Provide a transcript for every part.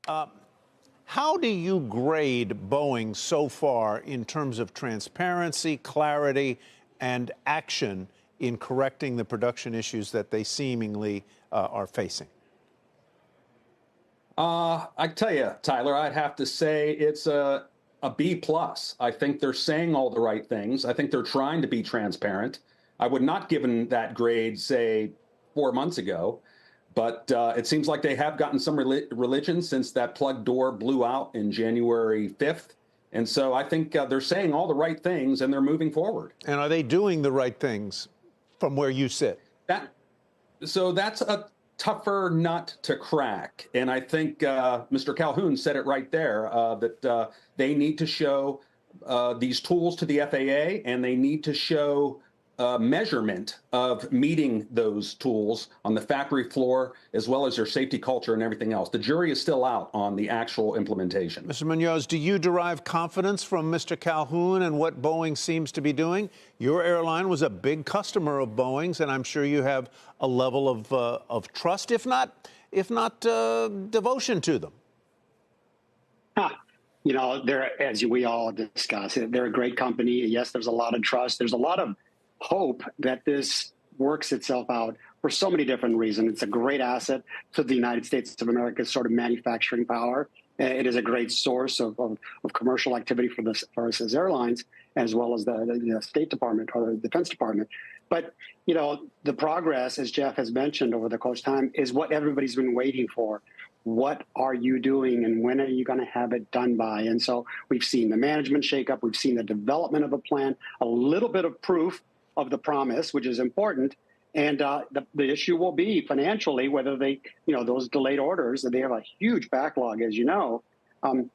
How do you grade Boeing so far in terms of transparency, clarity, and action in correcting the production issues that they seemingly are facing? I tell you, Tyler, I'd have to say it's a B plus. I think they're saying all the right things. I think they're trying to be transparent. I would not given that grade, say, 4 months ago. But it seems like they have gotten some religion since that plug door blew out in January 5th. And so I think they're saying all the right things and they're moving forward. And are they doing the right things from where you sit? So that's a tougher nut to crack. And I think Mr. Calhoun said it right there, that they need to show these tools to the FAA, and they need to show measurement of meeting those tools on the factory floor, as well as their safety culture and everything else. The jury is still out on the actual implementation. Mr. Munoz, do you derive confidence from Mr. Calhoun and what Boeing seems to be doing? Your airline was a big customer of Boeing's, and I'm sure you have a level of trust, if not devotion to them. You know, as we all discuss, they're a great company. Yes, there's a lot of trust. There's a lot of hope that this works itself out for so many different reasons. It's a great asset to the United States of America's sort of manufacturing power. It is a great source of commercial activity for us as airlines, as well as the State Department or the Defense Department. But, you know, the progress, as Jeff has mentioned over the course of time, is what everybody's been waiting for. What are you doing and when are you going to have it done by? And so we've seen the management shakeup. We've seen the development of a plan, a little bit of proof of the promise, which is important. And the issue will be financially, whether they, you know, those delayed orders, they have a huge backlog, as you know.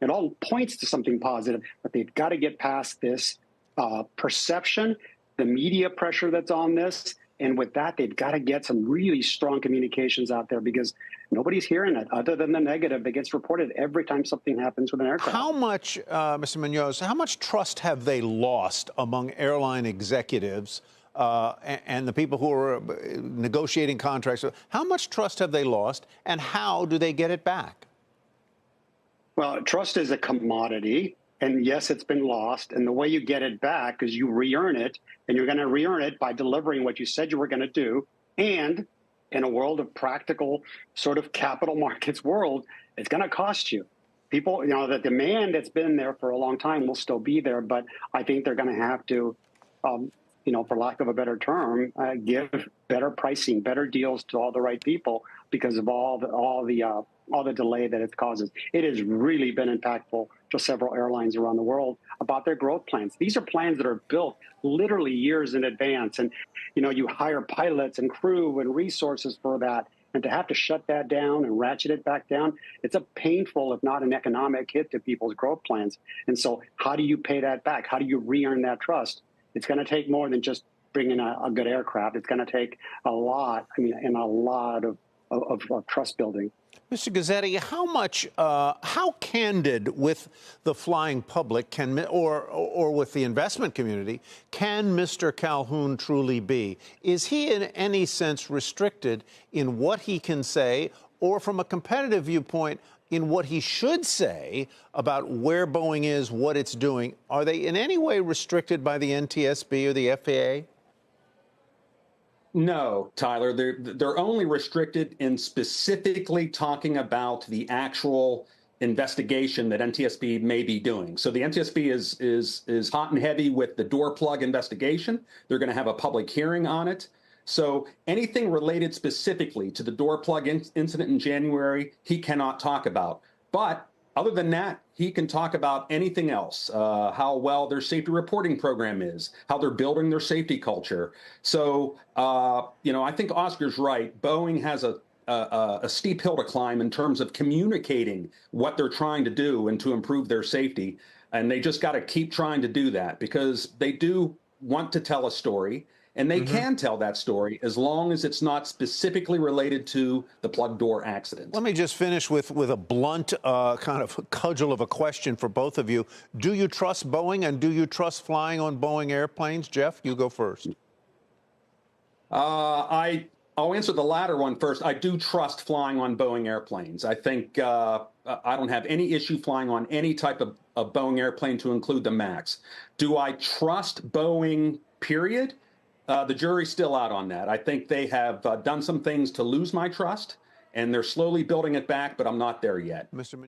It all points to something positive, but they've got to get past this perception, the media pressure that's on this. And with that, they've got to get some really strong communications out there, because nobody's hearing it other than the negative that gets reported every time something happens with an aircraft. How much, Mr. Munoz, how much trust have they lost among airline executives and the people who are negotiating contracts? How much trust have they lost, and how do they get it back? Well, trust is a commodity. And yes, it's been lost. And the way you get it back is you re-earn it, and you're going to re-earn it by delivering what you said you were going to do. And in a world of practical sort of capital markets world, it's going to cost you. People, you know, the demand that's been there for a long time will still be there, but I think they're going to have to, you know, for lack of a better term, give better pricing, better deals to all the right people because of all the delay that it causes. It has really been impactful to several airlines around the world about their growth plans. These are plans that are built literally years in advance. And, you know, you hire pilots and crew and resources for that. And to have to shut that down and ratchet it back down, it's a painful, if not an economic hit to people's growth plans. And so how do you pay that back? How do you re-earn that trust? It's going to take more than just bringing a good aircraft. It's going to take a lot, and a lot of trust building. Mr. Guzzetti, how candid with the flying public or with the investment community can Mr. Calhoun truly be? Is he in any sense restricted in what he can say, or from a competitive viewpoint, in what he should say about where Boeing is, what it's doing? Are they in any way restricted by the NTSB or the FAA? No, Tyler, they're only restricted in specifically talking about the actual investigation that NTSB may be doing. So the NTSB is hot and heavy with the door plug investigation. They're going to have a public hearing on it. So anything related specifically to the door plug incident in January, he cannot talk about. But other than that, he can talk about anything else, how well their safety reporting program is, how they're building their safety culture. So, you know, I think Oscar's right. Boeing has a steep hill to climb in terms of communicating what they're trying to do and to improve their safety. And they just got to keep trying to do that, because they do want to tell a story. And they can tell that story as long as it's not specifically related to the plug door accident. Let me just finish with a blunt kind of cudgel of a question for both of you. Do you trust Boeing, and do you trust flying on Boeing airplanes? Jeff, you go first. I'll answer the latter one first. I do trust flying on Boeing airplanes. I think I don't have any issue flying on any type of Boeing airplane, to include the MAX. Do I trust Boeing, period? The jury's still out on that. I think they have done some things to lose my trust, and they're slowly building it back, but I'm not there yet. Mr.